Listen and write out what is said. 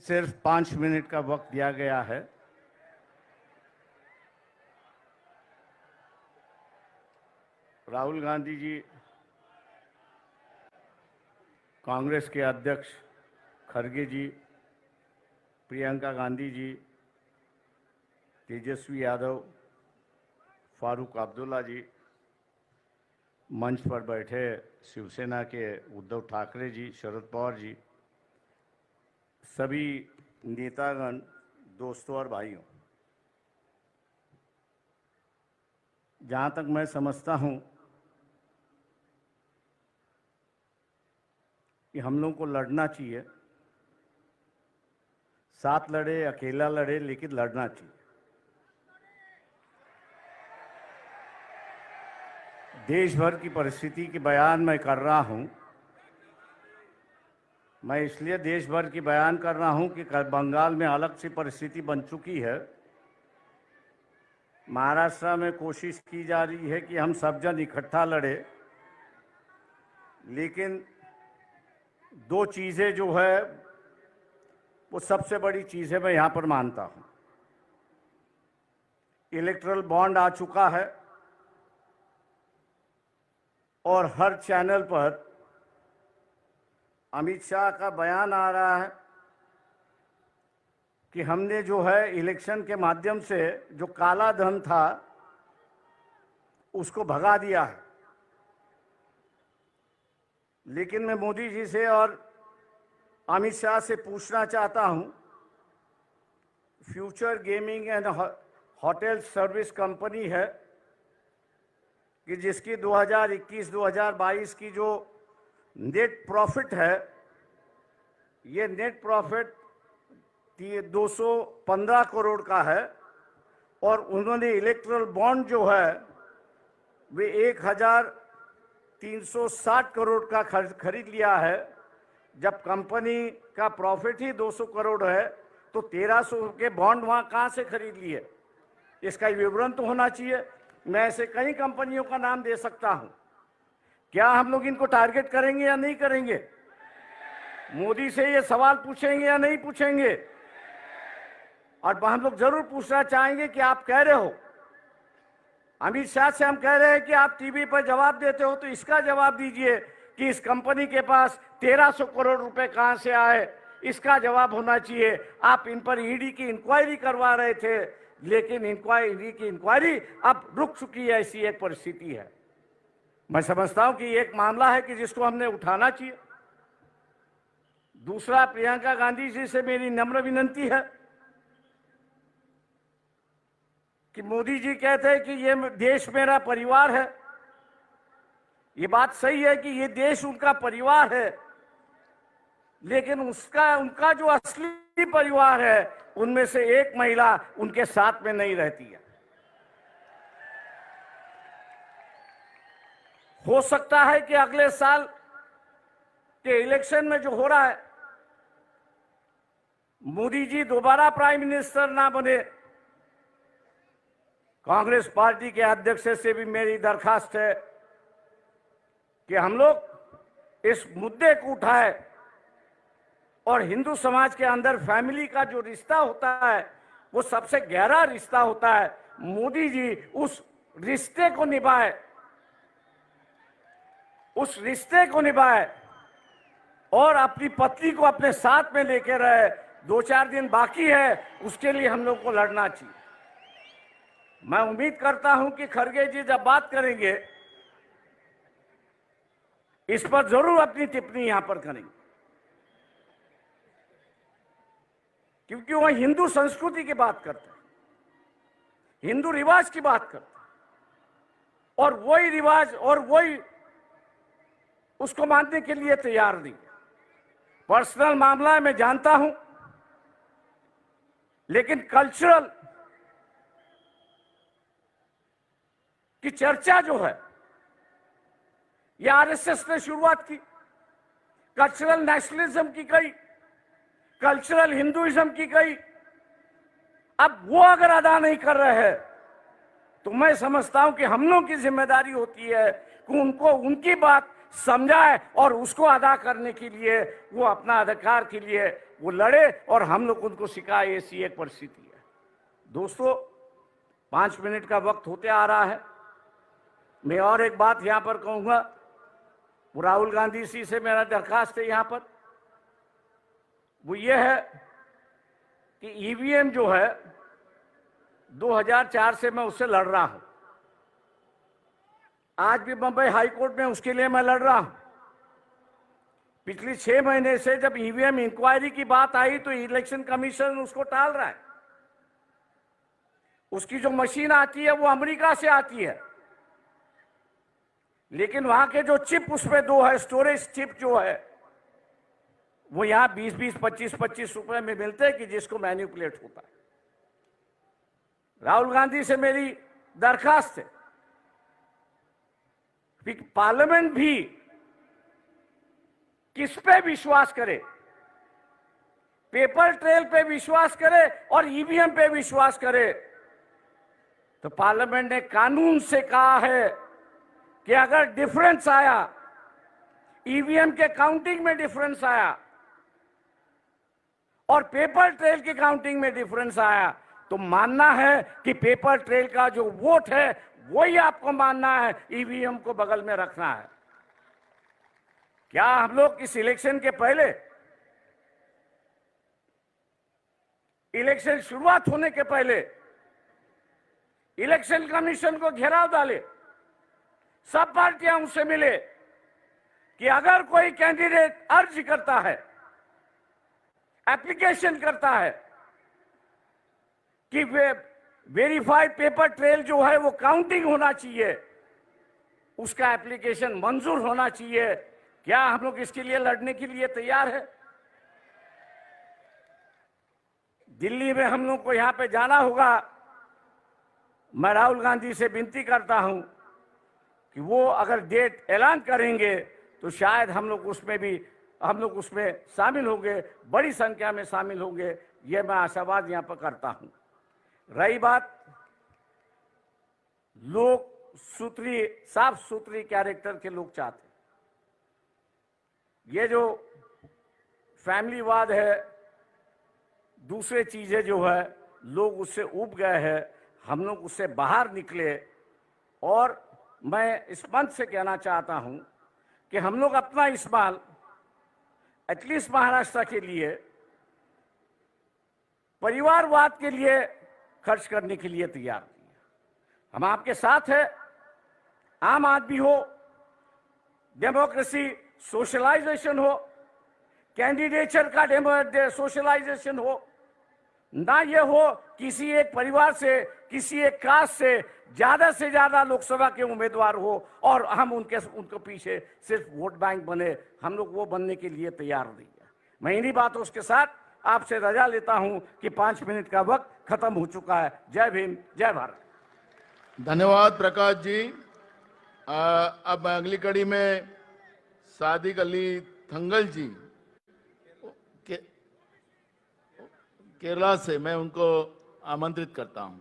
सिर्फ 5 मिनट का वक्त दिया गया है। राहुल गांधी जी, कांग्रेस के अध्यक्ष खड़गे जी, प्रियंका गांधी जी, तेजस्वी यादव, फारूक अब्दुल्ला जी, मंच पर बैठे शिवसेना के उद्धव ठाकरे जी, शरद पवार जी, सभी नेतागण, दोस्तों और भाइयों, जहाँ तक मैं समझता हूँ कि हम लोगों को लड़ना चाहिए। साथ लड़े, अकेला लड़े, लेकिन लड़ना चाहिए। देश भर की परिस्थिति की बयान मैं कर रहा हूँ। मैं इसलिए देश भर की बयान कर रहा हूँ कि बंगाल में अलग सी परिस्थिति बन चुकी है। महाराष्ट्र में कोशिश की जा रही है कि हम सब जन इकट्ठा लड़े, लेकिन दो चीज़ें जो है वो सबसे बड़ी चीज़ है, मैं यहाँ पर मानता हूँ। इलेक्टरल बॉन्ड आ चुका है और हर चैनल पर अमित शाह का बयान आ रहा है कि हमने जो है इलेक्शन के माध्यम से जो काला धन था उसको भगा दिया है। लेकिन मैं मोदी जी से और अमित शाह से पूछना चाहता हूं, future gaming and hotel service company है कि जिसकी 2021-2022 की जो नेट प्रॉफिट है, ये नेट प्रॉफिट 215 करोड़ का है और उन्होंने इलेक्ट्रल बॉन्ड जो है वे 1360 करोड़ का खरीद लिया है। जब कंपनी का प्रॉफिट ही 200 करोड़ है तो 1300 के बॉन्ड वहाँ कहाँ से खरीद लिए? इसका विवरण तो होना चाहिए। मैं ऐसे कई कंपनियों का नाम दे सकता हूँ। क्या हम लोग इनको टारगेट करेंगे या नहीं करेंगे? मोदी से ये सवाल पूछेंगे या नहीं पूछेंगे? और हम लोग जरूर पूछना चाहेंगे कि आप कह रहे हो, अमित शाह से हम कह रहे हैं कि आप टीवी पर जवाब देते हो तो इसका जवाब दीजिए कि इस कंपनी के पास 1300 करोड़ रुपए कहां से आए, इसका जवाब होना चाहिए। आप इन पर ईडी की इंक्वायरी करवा रहे थे, लेकिन ईडी की इंक्वायरी अब रुक चुकी है। ऐसी एक परिस्थिति है। मैं समझता हूं कि एक मामला है कि जिसको हमने उठाना चाहिए। दूसरा, प्रियंका गांधी जी से मेरी नम्र विनती है कि मोदी जी कहते हैं कि ये देश मेरा परिवार है। ये बात सही है कि ये देश उनका परिवार है, लेकिन उनका जो असली परिवार है उनमें से एक महिला उनके साथ में नहीं रहती है। हो सकता है कि अगले साल के इलेक्शन में जो हो रहा है, मोदी जी दोबारा प्राइम मिनिस्टर ना बने। कांग्रेस पार्टी के अध्यक्ष से भी मेरी दरखास्त है कि हम लोग इस मुद्दे को उठाए और हिंदू समाज के अंदर फैमिली का जो रिश्ता होता है वो सबसे गहरा रिश्ता होता है। मोदी जी उस रिश्ते को निभाए, उस रिश्ते को निभाए और अपनी पत्नी को अपने साथ में लेकर रहे। 2-4 दिन बाकी है, उसके लिए हम लोग को लड़ना चाहिए। मैं उम्मीद करता हूं कि खड़गे जी जब बात करेंगे इस पर जरूर अपनी टिप्पणी यहां पर करेंगे, क्योंकि वह हिंदू संस्कृति की बात करते हैं, हिंदू रिवाज की बात करते हैं और वही रिवाज और वही उसको मानने के लिए तैयार नहीं। पर्सनल मामला है, मैं जानता हूं, लेकिन कल्चरल की चर्चा जो है ये आरएसएस ने शुरुआत की। कल्चरल नेशनलिज्म की गई, कल्चरल हिंदुइज्म की गई। अब वो अगर अदा नहीं कर रहे हैं तो मैं समझता हूं कि हम लोगों की जिम्मेदारी होती है कि उनको उनकी बात समझाए और उसको अदा करने के लिए वो अपना अधिकार के लिए वो लड़े और हम लोग उनको सिखाए, ऐसी एक परिस्थिति है। दोस्तों, 5 मिनट का वक्त होते आ रहा है। मैं और एक बात यहां पर कहूंगा, वो राहुल गांधी जी से मेरा दरखास्त है यहां पर, वो ये है कि ईवीएम जो है 2004 से मैं उससे लड़ रहा हूं। आज भी बंबई हाई कोर्ट में उसके लिए मैं लड़ रहा हूं। पिछले 6 महीने से जब ईवीएम इंक्वायरी की बात आई तो इलेक्शन कमीशन उसको टाल रहा है। उसकी जो मशीन आती है वो अमेरिका से आती है, लेकिन वहां के जो चिप उसमें 2 है, स्टोरेज चिप जो है, वो यहां 20-20, 25-25 रुपए में मिलते हैं कि जिसको मैनिपुलेट होता है। राहुल गांधी से मेरी दरखास्त है कि पार्लियामेंट भी किस पे विश्वास करे, पेपर ट्रेल पे विश्वास करे और ईवीएम पे विश्वास करे। तो पार्लियामेंट ने कानून से कहा है कि अगर डिफरेंस आया, ईवीएम के काउंटिंग में डिफरेंस आया और पेपर ट्रेल की काउंटिंग में डिफरेंस आया, तो मानना है कि पेपर ट्रेल का जो वोट है वही आपको मानना है, ईवीएम को बगल में रखना है। क्या हम लोग इस इलेक्शन के पहले, इलेक्शन शुरुआत होने के पहले इलेक्शन कमीशन को घेराव डाले, सब पार्टियां उनसे मिले कि अगर कोई कैंडिडेट अर्ज करता है, एप्लीकेशन करता है कि वेरीफाइड पेपर ट्रेल जो है वो काउंटिंग होना चाहिए, उसका एप्लीकेशन मंजूर होना चाहिए। क्या हम लोग इसके लिए लड़ने के लिए तैयार है? दिल्ली में हम लोग को यहां पे जाना होगा। मैं राहुल गांधी से विनती करता हूं कि वो अगर डेट ऐलान करेंगे तो शायद हम लोग उसमें शामिल होंगे, बड़ी संख्या में शामिल होंगे, ये मैं आशावाद यहां पर करता हूं। रही बात लोग साफ सुथरी कैरेक्टर के लोग चाहते, ये जो फैमिलीवाद है, दूसरे चीजें जो है, लोग उससे उब गए हैं, हम लोग उससे बाहर निकले। और मैं इस मंच से कहना चाहता हूं कि हम लोग अपना इस्तेमाल एटलीस्ट महाराष्ट्र के लिए परिवारवाद के लिए खर्च करने के लिए तैयार हैं। हम आपके साथ हैं। आम आदमी हो, डेमोक्रेसी सोशलाइजेशन हो, कैंडिडेचर का सोशलाइजेशन हो, ना ये हो किसी एक परिवार से, किसी एक कास्ट से ज्यादा लोकसभा के उम्मीदवार हो और हम उनको पीछे सिर्फ वोट बैंक बने। हम लोग वो बनने के लिए तैयार नहीं है। मैं इन्हीं बातों के साथ आपसे रजा लेता हूं कि 5 मिनट का वक्त खत्म हो चुका है। जय भीम, जय भारत। धन्यवाद प्रकाश जी। अब अगली कड़ी में सादिक अली थंगल जी केरला से मैं उनको आमंत्रित करता हूं।